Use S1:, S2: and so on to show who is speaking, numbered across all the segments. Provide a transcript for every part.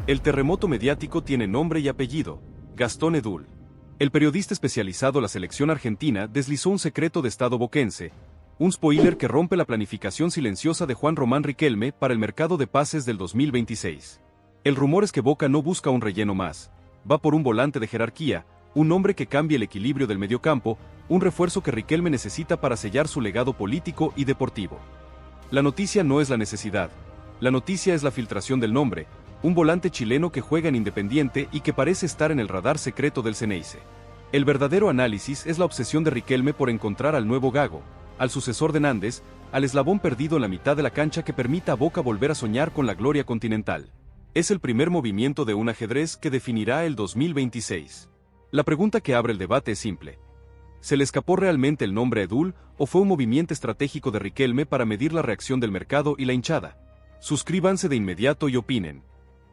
S1: El terremoto mediático tiene nombre y apellido: Gastón Edul. El periodista especializado en la selección argentina deslizó un secreto de estado boquense, un spoiler que rompe la planificación silenciosa de Juan Román Riquelme para el mercado de pases del 2026. El rumor es que Boca no busca un relleno más, va por un volante de jerarquía, un hombre que cambie el equilibrio del mediocampo, un refuerzo que Riquelme necesita para sellar su legado político y deportivo. La noticia no es la necesidad, la noticia es la filtración del nombre: un volante chileno que juega en Independiente y que parece estar en el radar secreto del Ceneice. El verdadero análisis es la obsesión de Riquelme por encontrar al nuevo Gago, al sucesor de Nández, al eslabón perdido en la mitad de la cancha que permita a Boca volver a soñar con la gloria continental. Es el primer movimiento de un ajedrez que definirá el 2026. La pregunta que abre el debate es simple: ¿se le escapó realmente el nombre Edul o fue un movimiento estratégico de Riquelme para medir la reacción del mercado y la hinchada? Suscríbanse de inmediato y opinen.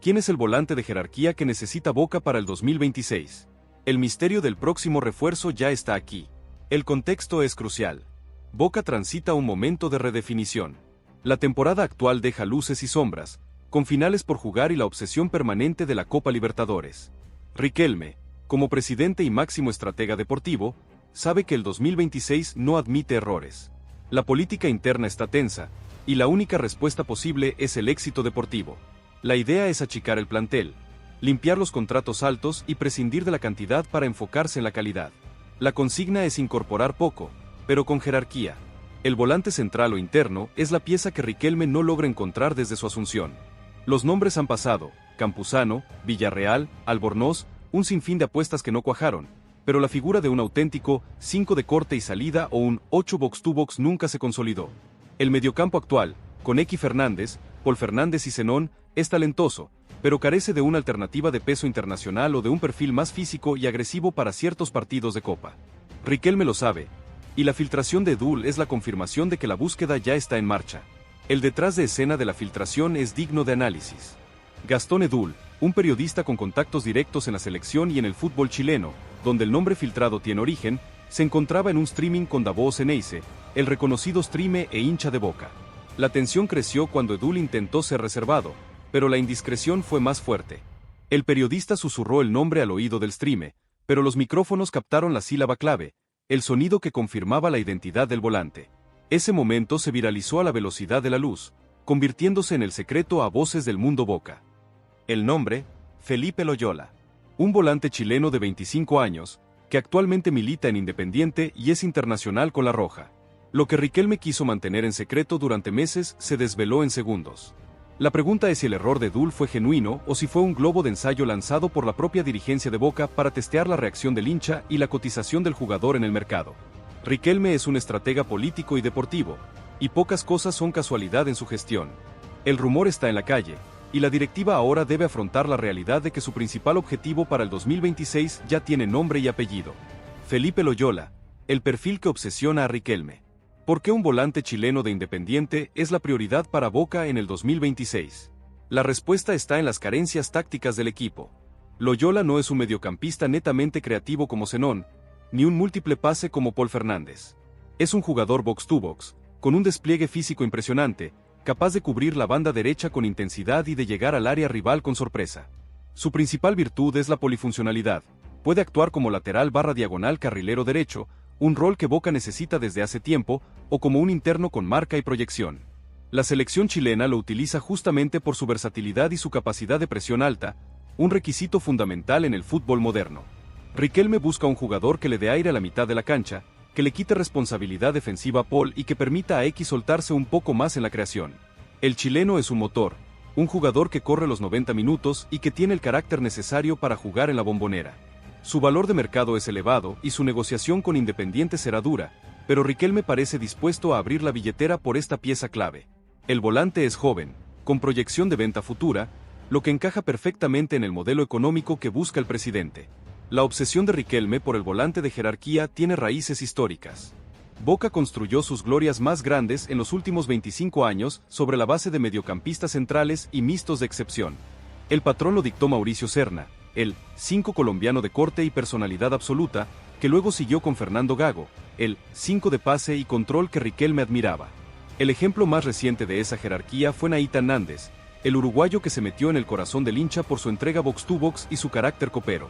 S1: ¿Quién es el volante de jerarquía que necesita Boca para el 2026? El misterio del próximo refuerzo ya está aquí. El contexto es crucial. Boca transita un momento de redefinición. La temporada actual deja luces y sombras, con finales por jugar y la obsesión permanente de la Copa Libertadores. Riquelme, como presidente y máximo estratega deportivo, sabe que el 2026 no admite errores. La política interna está tensa, y la única respuesta posible es el éxito deportivo. La idea es achicar el plantel, limpiar los contratos altos y prescindir de la cantidad para enfocarse en la calidad. La consigna es incorporar poco, pero con jerarquía. El volante central o interno es la pieza que Riquelme no logra encontrar desde su asunción. Los nombres han pasado: Campuzano, Villarreal, Albornoz, un sinfín de apuestas que no cuajaron, pero la figura de un auténtico 5 de corte y salida o un 8 box-to-box nunca se consolidó. El mediocampo actual, con X Fernández, Paul Fernández y Zenón, es talentoso, pero carece de una alternativa de peso internacional o de un perfil más físico y agresivo para ciertos partidos de Copa. Riquelme lo sabe, y la filtración de Edul es la confirmación de que la búsqueda ya está en marcha. El detrás de escena de la filtración es digno de análisis. Gastón Edul, un periodista con contactos directos en la selección y en el fútbol chileno, donde el nombre filtrado tiene origen, se encontraba en un streaming con Davao Ceneice, el reconocido streamer e hincha de Boca. La tensión creció cuando Edul intentó ser reservado, pero la indiscreción fue más fuerte. El periodista susurró el nombre al oído del streamer, pero los micrófonos captaron la sílaba clave, el sonido que confirmaba la identidad del volante. Ese momento se viralizó a la velocidad de la luz, convirtiéndose en el secreto a voces del mundo Boca. El nombre: Felipe Loyola. Un volante chileno de 25 años, que actualmente milita en Independiente y es internacional con la Roja. Lo que Riquelme quiso mantener en secreto durante meses se desveló en segundos. La pregunta es si el error de Edul fue genuino o si fue un globo de ensayo lanzado por la propia dirigencia de Boca para testear la reacción del hincha y la cotización del jugador en el mercado. Riquelme es un estratega político y deportivo, y pocas cosas son casualidad en su gestión. El rumor está en la calle, y la directiva ahora debe afrontar la realidad de que su principal objetivo para el 2026 ya tiene nombre y apellido: Felipe Loyola, el perfil que obsesiona a Riquelme. ¿Por qué un volante chileno de Independiente es la prioridad para Boca en el 2026? La respuesta está en las carencias tácticas del equipo. Loyola no es un mediocampista netamente creativo como Zenón, ni un múltiple pase como Paul Fernández. Es un jugador box-to-box, con un despliegue físico impresionante, capaz de cubrir la banda derecha con intensidad y de llegar al área rival con sorpresa. Su principal virtud es la polifuncionalidad: puede actuar como lateral / diagonal carrilero derecho, un rol que Boca necesita desde hace tiempo, o como un interno con marca y proyección. La selección chilena lo utiliza justamente por su versatilidad y su capacidad de presión alta, un requisito fundamental en el fútbol moderno. Riquelme busca un jugador que le dé aire a la mitad de la cancha, que le quite responsabilidad defensiva a Paul y que permita a X soltarse un poco más en la creación. El chileno es un motor, un jugador que corre los 90 minutos y que tiene el carácter necesario para jugar en la Bombonera. Su valor de mercado es elevado y su negociación con Independiente será dura, pero Riquelme parece dispuesto a abrir la billetera por esta pieza clave. El volante es joven, con proyección de venta futura, lo que encaja perfectamente en el modelo económico que busca el presidente. La obsesión de Riquelme por el volante de jerarquía tiene raíces históricas. Boca construyó sus glorias más grandes en los últimos 25 años sobre la base de mediocampistas centrales y mixtos de excepción. El patrón lo dictó Mauricio Serna, el 5 colombiano de corte y personalidad absoluta, que luego siguió con Fernando Gago, el 5 de pase y control que Riquelme admiraba. El ejemplo más reciente de esa jerarquía fue Nathan Nández, el uruguayo que se metió en el corazón del hincha por su entrega box to box y su carácter copero.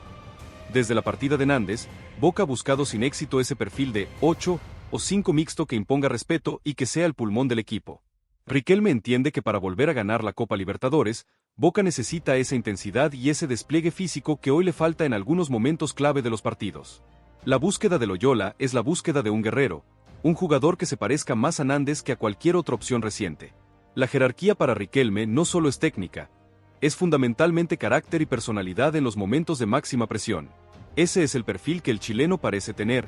S1: Desde la partida de Nández, Boca ha buscado sin éxito ese perfil de 8 o 5 mixto que imponga respeto y que sea el pulmón del equipo. Riquelme entiende que para volver a ganar la Copa Libertadores, Boca necesita esa intensidad y ese despliegue físico que hoy le falta en algunos momentos clave de los partidos. La búsqueda de Loyola es la búsqueda de un guerrero, un jugador que se parezca más a Nández que a cualquier otra opción reciente. La jerarquía para Riquelme no solo es técnica, es fundamentalmente carácter y personalidad en los momentos de máxima presión. Ese es el perfil que el chileno parece tener,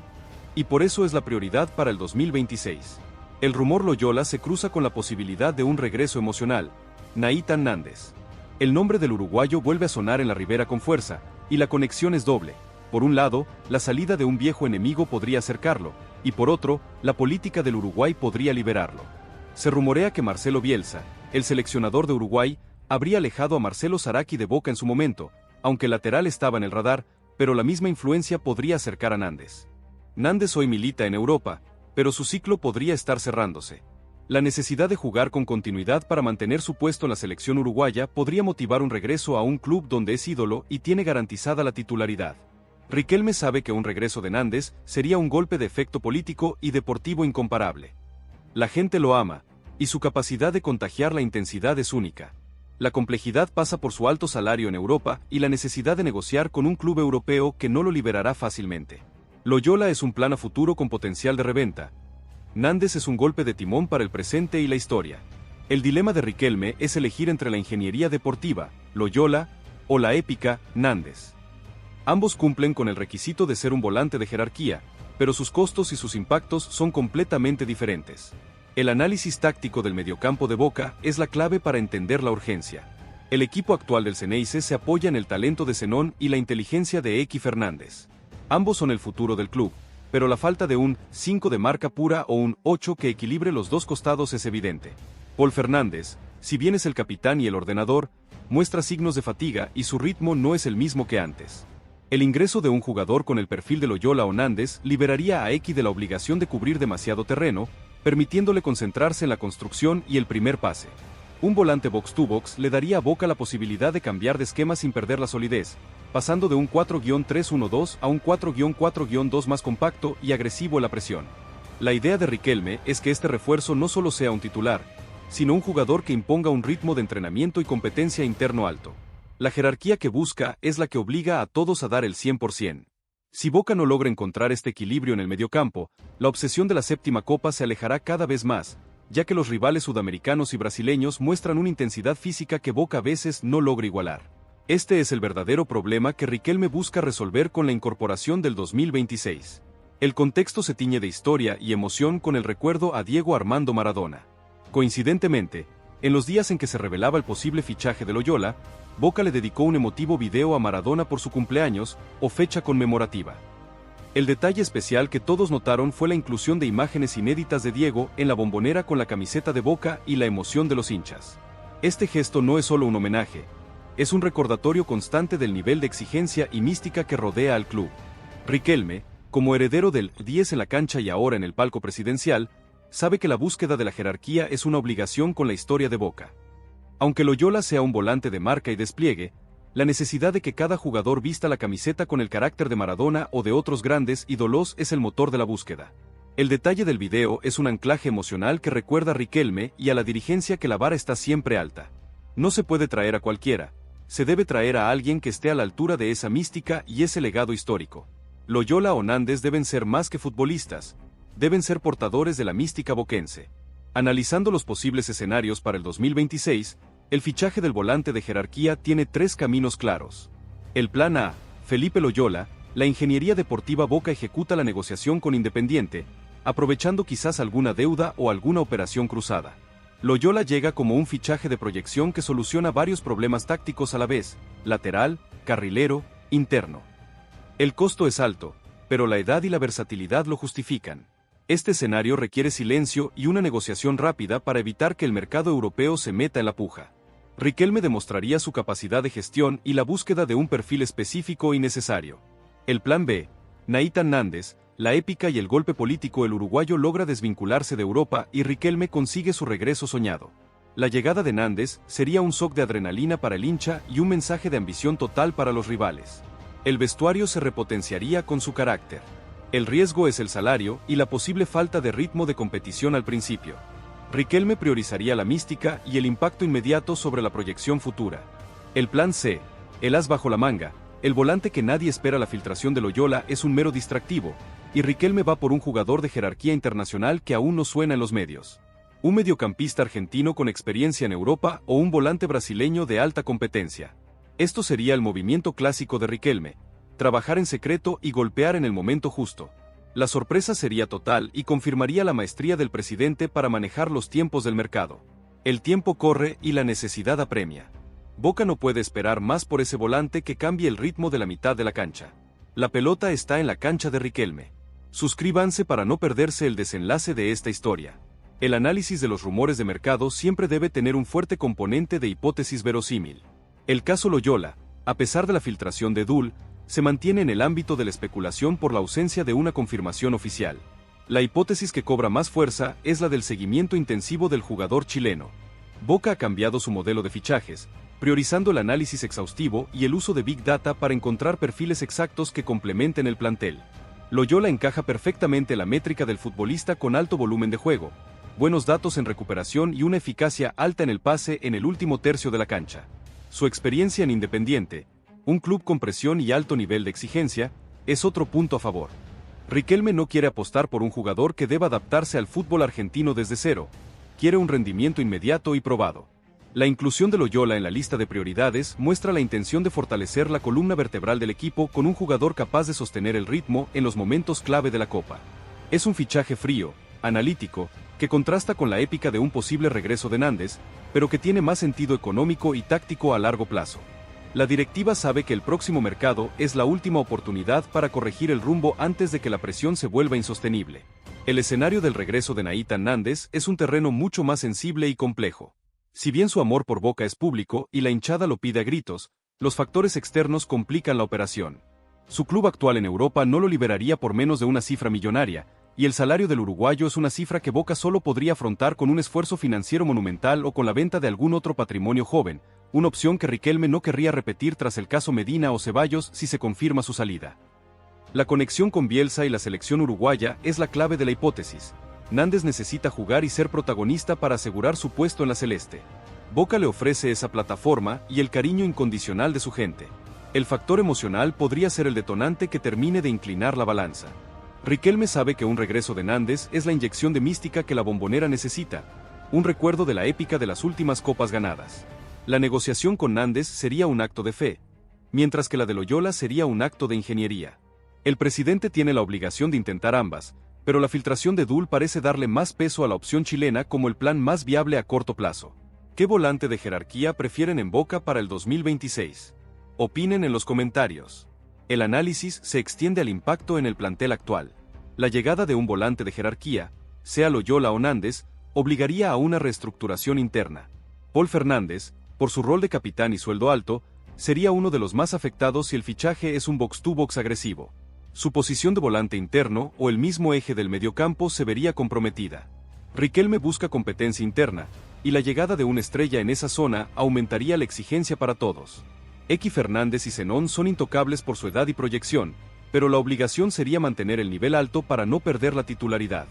S1: y por eso es la prioridad para el 2026. El rumor Loyola se cruza con la posibilidad de un regreso emocional, Nathan Nández. El nombre del uruguayo vuelve a sonar en la ribera con fuerza, y la conexión es doble. Por un lado, la salida de un viejo enemigo podría acercarlo, y por otro, la política del Uruguay podría liberarlo. Se rumorea que Marcelo Bielsa, el seleccionador de Uruguay, habría alejado a Marcelo Zaraki de Boca en su momento, aunque el lateral estaba en el radar, pero la misma influencia podría acercar a Nández. Nández hoy milita en Europa, pero su ciclo podría estar cerrándose. La necesidad de jugar con continuidad para mantener su puesto en la selección uruguaya podría motivar un regreso a un club donde es ídolo y tiene garantizada la titularidad. Riquelme sabe que un regreso de Nández sería un golpe de efecto político y deportivo incomparable. La gente lo ama, y su capacidad de contagiar la intensidad es única. La complejidad pasa por su alto salario en Europa y la necesidad de negociar con un club europeo que no lo liberará fácilmente. Loyola es un plan a futuro con potencial de reventa. Nández es un golpe de timón para el presente y la historia. El dilema de Riquelme es elegir entre la ingeniería deportiva, Loyola, o la épica, Nández. Ambos cumplen con el requisito de ser un volante de jerarquía, pero sus costos y sus impactos son completamente diferentes. El análisis táctico del mediocampo de Boca es la clave para entender la urgencia. El equipo actual del Xeneize se apoya en el talento de Zenón y la inteligencia de Eky Fernández. Ambos son el futuro del club, pero la falta de un 5 de marca pura o un 8 que equilibre los dos costados es evidente. Paul Fernández, si bien es el capitán y el ordenador, muestra signos de fatiga y su ritmo no es el mismo que antes. El ingreso de un jugador con el perfil de Loyola o Nández liberaría a Eky de la obligación de cubrir demasiado terreno, permitiéndole concentrarse en la construcción y el primer pase. Un volante box-to-box le daría a Boca la posibilidad de cambiar de esquema sin perder la solidez, pasando de un 4-3-1-2 a un 4-4-2 más compacto y agresivo en la presión. La idea de Riquelme es que este refuerzo no solo sea un titular, sino un jugador que imponga un ritmo de entrenamiento y competencia interno alto. La jerarquía que busca es la que obliga a todos a dar el 100%. Si Boca no logra encontrar este equilibrio en el mediocampo, la obsesión de la séptima copa se alejará cada vez más, ya que los rivales sudamericanos y brasileños muestran una intensidad física que Boca a veces no logra igualar. Este es el verdadero problema que Riquelme busca resolver con la incorporación del 2026. El contexto se tiñe de historia y emoción con el recuerdo a Diego Armando Maradona. Coincidentemente, en los días en que se revelaba el posible fichaje de Loyola, Boca le dedicó un emotivo video a Maradona por su cumpleaños o fecha conmemorativa. El detalle especial que todos notaron fue la inclusión de imágenes inéditas de Diego en la bombonera con la camiseta de Boca y la emoción de los hinchas. Este gesto no es solo un homenaje, es un recordatorio constante del nivel de exigencia y mística que rodea al club. Riquelme, como heredero del 10 en la cancha y ahora en el palco presidencial, sabe que la búsqueda de la jerarquía es una obligación con la historia de Boca. Aunque Loyola sea un volante de marca y despliegue, la necesidad de que cada jugador vista la camiseta con el carácter de Maradona o de otros grandes ídolos es el motor de la búsqueda. El detalle del video es un anclaje emocional que recuerda a Riquelme y a la dirigencia que la vara está siempre alta. No se puede traer a cualquiera, se debe traer a alguien que esté a la altura de esa mística y ese legado histórico. Loyola o Nández deben ser más que futbolistas, deben ser portadores de la mística boquense. Analizando los posibles escenarios para el 2026, el fichaje del volante de jerarquía tiene 3 caminos claros. El plan A, Felipe Loyola, la ingeniería deportiva Boca ejecuta la negociación con Independiente, aprovechando quizás alguna deuda o alguna operación cruzada. Loyola llega como un fichaje de proyección que soluciona varios problemas tácticos a la vez, lateral, carrilero, interno. El costo es alto, pero la edad y la versatilidad lo justifican. Este escenario requiere silencio y una negociación rápida para evitar que el mercado europeo se meta en la puja. Riquelme demostraría su capacidad de gestión y la búsqueda de un perfil específico y necesario. El plan B, Nathan Nández, la épica y el golpe político. El uruguayo logra desvincularse de Europa y Riquelme consigue su regreso soñado. La llegada de Nández sería un shock de adrenalina para el hincha y un mensaje de ambición total para los rivales. El vestuario se repotenciaría con su carácter. El riesgo es el salario y la posible falta de ritmo de competición al principio. Riquelme priorizaría la mística y el impacto inmediato sobre la proyección futura. El plan C, el as bajo la manga, el volante que nadie espera. La filtración de Loyola es un mero distractivo, y Riquelme va por un jugador de jerarquía internacional que aún no suena en los medios. Un mediocampista argentino con experiencia en Europa o un volante brasileño de alta competencia. Esto sería el movimiento clásico de Riquelme: trabajar en secreto y golpear en el momento justo. La sorpresa sería total y confirmaría la maestría del presidente para manejar los tiempos del mercado. El tiempo corre y la necesidad apremia. Boca no puede esperar más por ese volante que cambie el ritmo de la mitad de la cancha. La pelota está en la cancha de Riquelme. Suscríbanse para no perderse el desenlace de esta historia. El análisis de los rumores de mercado siempre debe tener un fuerte componente de hipótesis verosímil. El caso Loyola, a pesar de la filtración de Dul, se mantiene en el ámbito de la especulación por la ausencia de una confirmación oficial. La hipótesis que cobra más fuerza es la del seguimiento intensivo del jugador chileno. Boca ha cambiado su modelo de fichajes, priorizando el análisis exhaustivo y el uso de Big Data para encontrar perfiles exactos que complementen el plantel. Loyola encaja perfectamente la métrica del futbolista con alto volumen de juego, buenos datos en recuperación y una eficacia alta en el pase en el último tercio de la cancha. Su experiencia en Independiente, un club con presión y alto nivel de exigencia, es otro punto a favor. Riquelme no quiere apostar por un jugador que deba adaptarse al fútbol argentino desde cero, quiere un rendimiento inmediato y probado. La inclusión de Loyola en la lista de prioridades muestra la intención de fortalecer la columna vertebral del equipo con un jugador capaz de sostener el ritmo en los momentos clave de la Copa. Es un fichaje frío, analítico, que contrasta con la épica de un posible regreso de Nández, pero que tiene más sentido económico y táctico a largo plazo. La directiva sabe que el próximo mercado es la última oportunidad para corregir el rumbo antes de que la presión se vuelva insostenible. El escenario del regreso de Nathan Nández es un terreno mucho más sensible y complejo. Si bien su amor por Boca es público y la hinchada lo pide a gritos, los factores externos complican la operación. Su club actual en Europa no lo liberaría por menos de una cifra millonaria, y el salario del uruguayo es una cifra que Boca solo podría afrontar con un esfuerzo financiero monumental o con la venta de algún otro patrimonio joven, una opción que Riquelme no querría repetir tras el caso Medina o Ceballos si se confirma su salida. La conexión con Bielsa y la selección uruguaya es la clave de la hipótesis. Nández necesita jugar y ser protagonista para asegurar su puesto en la celeste. Boca le ofrece esa plataforma y el cariño incondicional de su gente. El factor emocional podría ser el detonante que termine de inclinar la balanza. Riquelme sabe que un regreso de Nández es la inyección de mística que la Bombonera necesita, un recuerdo de la épica de las últimas copas ganadas. La negociación con Nández sería un acto de fe, mientras que la de Loyola sería un acto de ingeniería. El presidente tiene la obligación de intentar ambas, pero la filtración de Dul parece darle más peso a la opción chilena como el plan más viable a corto plazo. ¿Qué volante de jerarquía prefieren en Boca para el 2026? Opinen en los comentarios. El análisis se extiende al impacto en el plantel actual. La llegada de un volante de jerarquía, sea Loyola o Nández, obligaría a una reestructuración interna. Paul Fernández, por su rol de capitán y sueldo alto, sería uno de los más afectados si el fichaje es un box-to-box agresivo. Su posición de volante interno o el mismo eje del mediocampo se vería comprometida. Riquelme busca competencia interna, y la llegada de una estrella en esa zona aumentaría la exigencia para todos. X Fernández y Zenón son intocables por su edad y proyección, pero la obligación sería mantener el nivel alto para no perder la titularidad.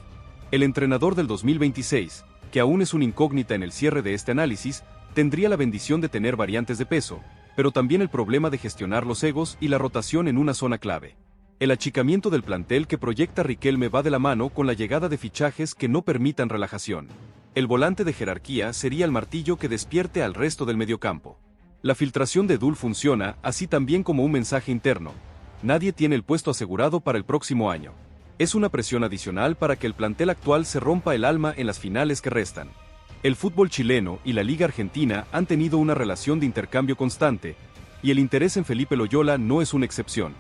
S1: El entrenador del 2026, que aún es una incógnita en el cierre de este análisis, tendría la bendición de tener variantes de peso, pero también el problema de gestionar los egos y la rotación en una zona clave. El achicamiento del plantel que proyecta Riquelme va de la mano con la llegada de fichajes que no permitan relajación. El volante de jerarquía sería el martillo que despierte al resto del mediocampo. La filtración de Dul funciona así también como un mensaje interno. Nadie tiene el puesto asegurado para el próximo año. Es una presión adicional para que el plantel actual se rompa el alma en las finales que restan. El fútbol chileno y la Liga Argentina han tenido una relación de intercambio constante, y el interés en Felipe Loyola no es una excepción.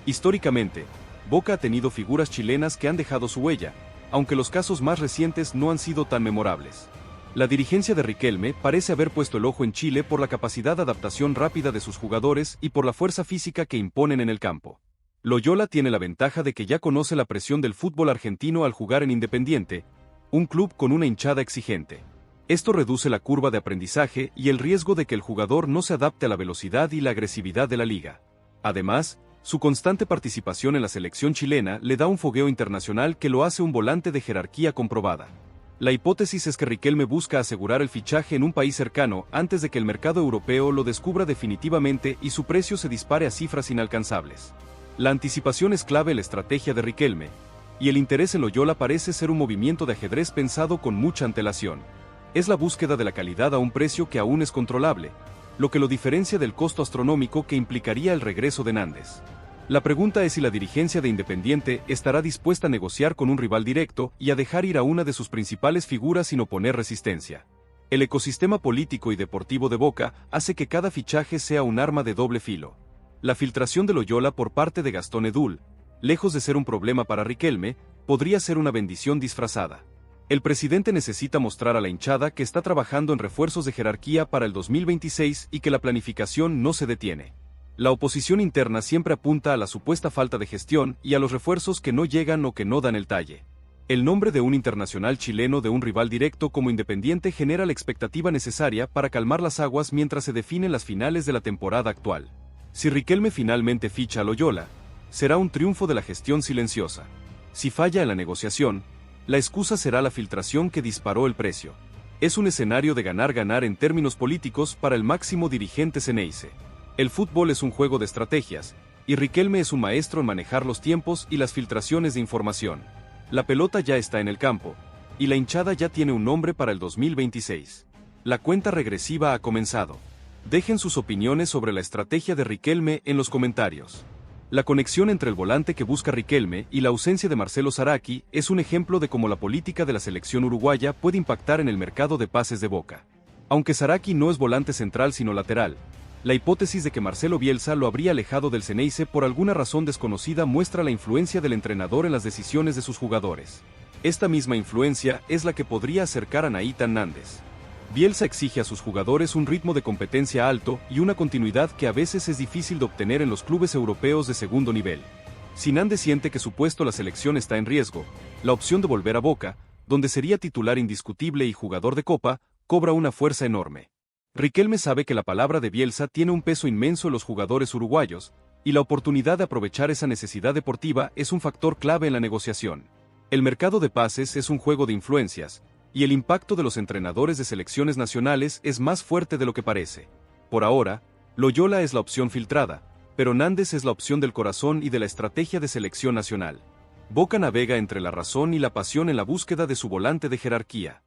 S1: Históricamente, Boca ha tenido figuras chilenas que han dejado su huella, aunque los casos más recientes no han sido tan memorables. La dirigencia de Riquelme parece haber puesto el ojo en Chile por la capacidad de adaptación rápida de sus jugadores y por la fuerza física que imponen en el campo. Loyola tiene la ventaja de que ya conoce la presión del fútbol argentino al jugar en Independiente, un club con una hinchada exigente. Esto reduce la curva de aprendizaje y el riesgo de que el jugador no se adapte a la velocidad y la agresividad de la liga. Además, su constante participación en la selección chilena le da un fogueo internacional que lo hace un volante de jerarquía comprobada. La hipótesis es que Riquelme busca asegurar el fichaje en un país cercano antes de que el mercado europeo lo descubra definitivamente y su precio se dispare a cifras inalcanzables. La anticipación es clave en la estrategia de Riquelme, y el interés en Loyola parece ser un movimiento de ajedrez pensado con mucha antelación. Es la búsqueda de la calidad a un precio que aún es controlable, lo que lo diferencia del costo astronómico que implicaría el regreso de Nández. La pregunta es si la dirigencia de Independiente estará dispuesta a negociar con un rival directo y a dejar ir a una de sus principales figuras sin oponer resistencia. El ecosistema político y deportivo de Boca hace que cada fichaje sea un arma de doble filo. La filtración de Loyola por parte de Gastón Edul, lejos de ser un problema para Riquelme, podría ser una bendición disfrazada. El presidente necesita mostrar a la hinchada que está trabajando en refuerzos de jerarquía para el 2026 y que la planificación no se detiene. La oposición interna siempre apunta a la supuesta falta de gestión y a los refuerzos que no llegan o que no dan el talle. El nombre de un internacional chileno de un rival directo como Independiente genera la expectativa necesaria para calmar las aguas mientras se definen las finales de la temporada actual. Si Riquelme finalmente ficha a Loyola, será un triunfo de la gestión silenciosa. Si falla en la negociación, la excusa será la filtración que disparó el precio. Es un escenario de ganar-ganar en términos políticos para el máximo dirigente Xeneize. El fútbol es un juego de estrategias, y Riquelme es un maestro en manejar los tiempos y las filtraciones de información. La pelota ya está en el campo, y la hinchada ya tiene un nombre para el 2026. La cuenta regresiva ha comenzado. Dejen sus opiniones sobre la estrategia de Riquelme en los comentarios. La conexión entre el volante que busca Riquelme y la ausencia de Marcelo Zaraki es un ejemplo de cómo la política de la selección uruguaya puede impactar en el mercado de pases de Boca. Aunque Zaraki no es volante central sino lateral, la hipótesis de que Marcelo Bielsa lo habría alejado del Xeneize por alguna razón desconocida muestra la influencia del entrenador en las decisiones de sus jugadores. Esta misma influencia es la que podría acercar a Nathan Nández. Bielsa exige a sus jugadores un ritmo de competencia alto y una continuidad que a veces es difícil de obtener en los clubes europeos de segundo nivel. Si Nández siente que su puesto en la selección está en riesgo, la opción de volver a Boca, donde sería titular indiscutible y jugador de Copa, cobra una fuerza enorme. Riquelme sabe que la palabra de Bielsa tiene un peso inmenso en los jugadores uruguayos, y la oportunidad de aprovechar esa necesidad deportiva es un factor clave en la negociación. El mercado de pases es un juego de influencias, y el impacto de los entrenadores de selecciones nacionales es más fuerte de lo que parece. Por ahora, Loyola es la opción filtrada, pero Nández es la opción del corazón y de la estrategia de selección nacional. Boca navega entre la razón y la pasión en la búsqueda de su volante de jerarquía.